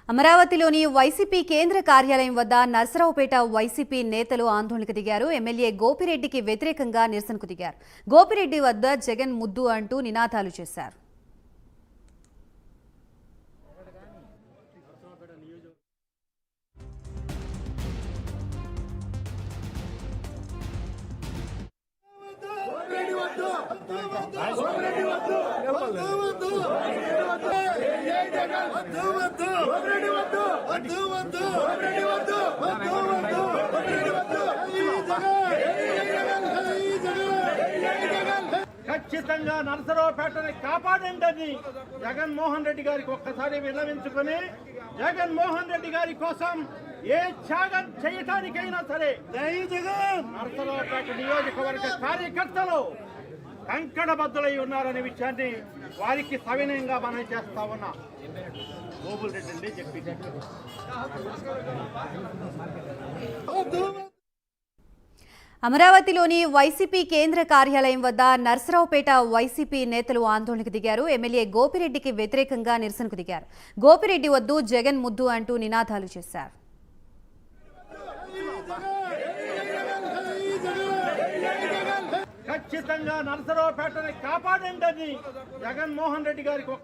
అమరావతిలోని వైసీపీ కేంద్ర కార్యాలయం వద్ద నర్సరావుపేట వైసీపీ నేతలు ఆందోళనకు దిగారు. ఎమ్మెల్యే గోపిరెడ్డికి వ్యతిరేకంగా నిరసనకు దిగారు. గోపిరెడ్డి వద్ద జగన్ ముద్దు అంటూ నినాదాలు చేశారు. ఖచ్చితంగా నర్సరావుపేటని కాపాడండి. జగన్మోహన్ రెడ్డి గారికి ఒక్కసారి విన్నవించుకుని జగన్మోహన్ రెడ్డి గారి కోసం ఏ త్యాగం చేయటానికైనా సరే నర్సరావుపేట నియోజకవర్గ కార్యకర్తలు కంకణబద్దులై ఉన్నారనే విషయాన్ని వారికి సవినయంగా మనం చేస్తా ఉన్నా. గోపుల్ రెడ్డి అండి చెప్పి అమరావతిలోని వైసీపీ కేంద్ర కార్యాలయం వద్ద నర్సరావుపేట వైసీపీ నేతలు ఆందోళనకు దిగారు. ఎమ్మెల్యే గోపిరెడ్డికి వ్యతిరేకంగా నిరసనకు దిగారు. గోపిరెడ్డి వద్దు జగన్ ముద్దు అంటూ నినాదాలు చేశారు. ఖచ్చితంగా నర్సరావుపేటని కాపాడండి. జగన్మోహన్ రెడ్డి గారికి